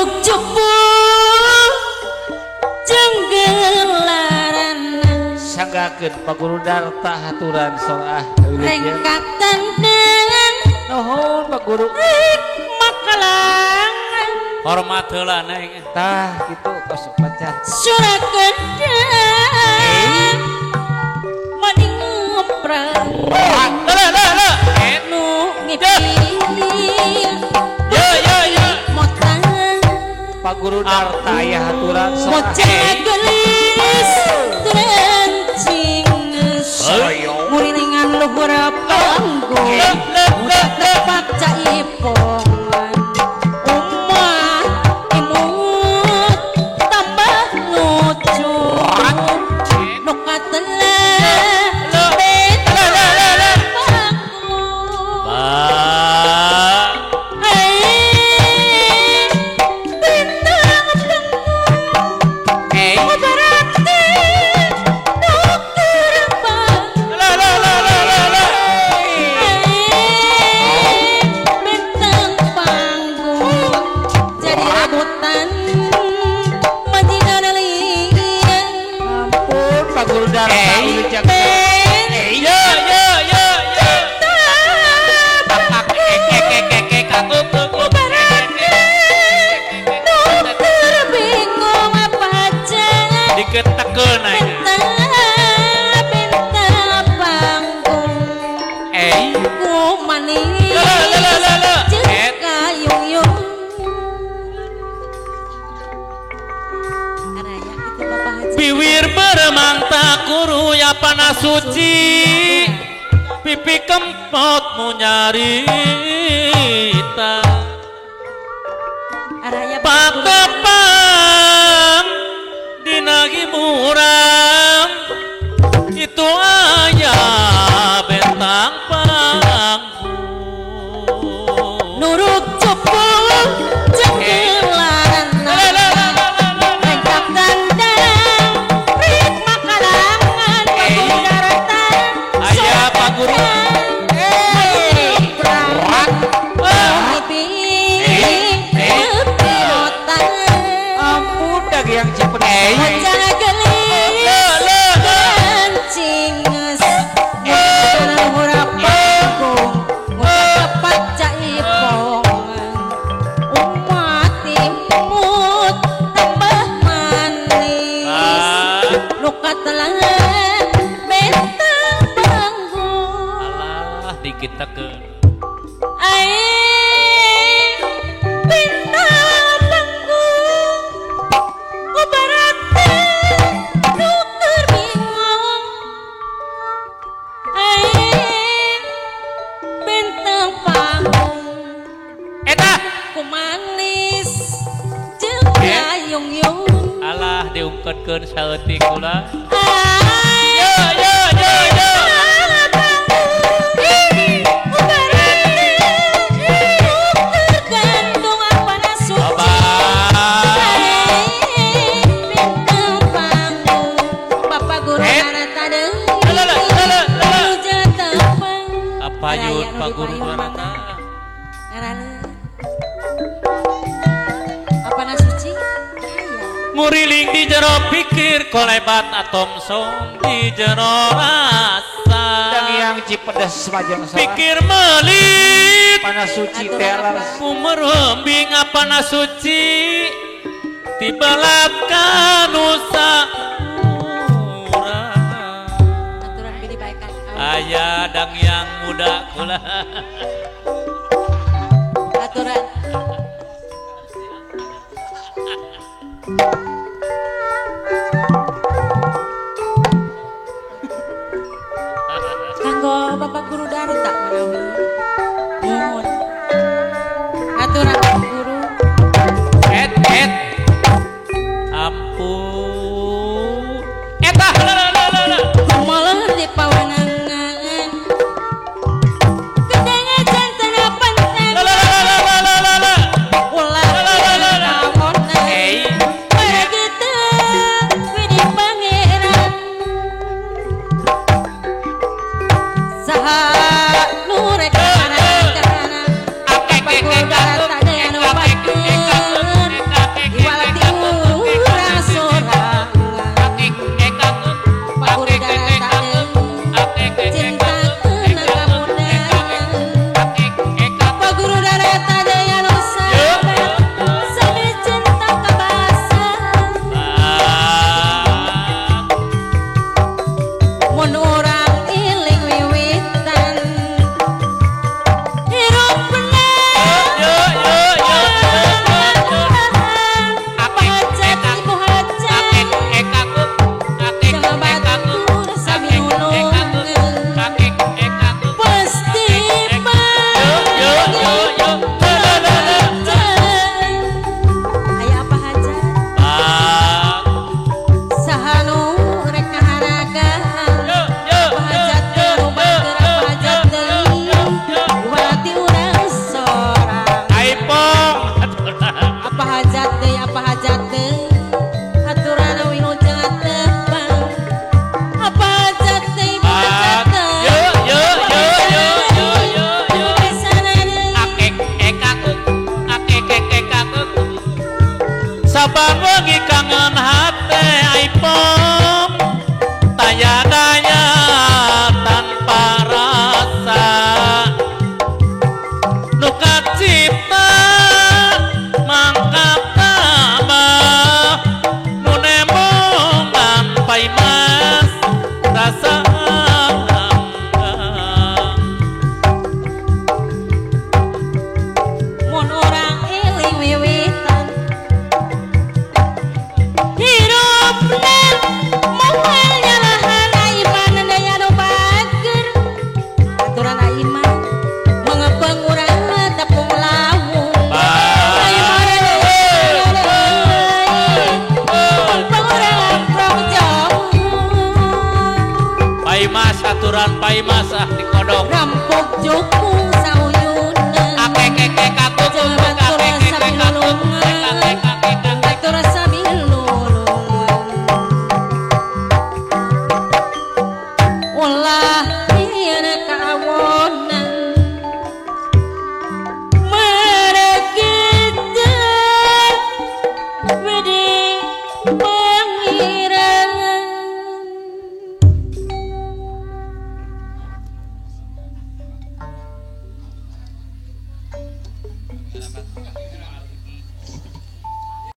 nurut jupul jenggelaran sanggakeun Pak Guru Darta haturan soah rengkat tandang nuhun Pak Guru makalang hormat heula neng tah kitu kos pacar surakeun mending ngoprang le nu ngipil motang Pak Guru Darta aya haturan soah bocah gelis terencing muringan luhur panggung tepak caipongan umat imut tambah lucu nu katelah beta Panas suci pipi kempot mu nyarita pakepang dinagi muram itu ayah bentang panggung nurut cepul jenggelaran rengkap gandang rik makalangan Pak Darta ayah Pak Guru ampun dagi yang cepet bocah gelis kencinges luhur panggung tepak caipongan umat imut tambah manis nu katelah bentang panggung alah dikitakeun bentang panggung ubarate nu keur bingung bentang panggung eta kumanis jeung ayung-yung alah diungketkeun saeutik ulah payun Pak Guru Darta apa nasuci muriling di jero pikir kolebat atom som di jero rasa dagi yang cipedes semajang soah pikir melit panas suci telas umerembing apa nasuci tibalat kanusa aturan bini baikan ayah dang yang muda kula aturan kanggo Bapak Guru Darta manawi mohon aturan Bapak Guru ampun eta malah di pawanangan gedenge jantan panten ulah lagi deui apa hajat deui aturan wilujeng tepang apa hajat deui hajat deui Yo yo yo yo yo yo yo. Kesana deui Akek ekakuk akek ekakuk. Sabang wengi kangen hate iPhone.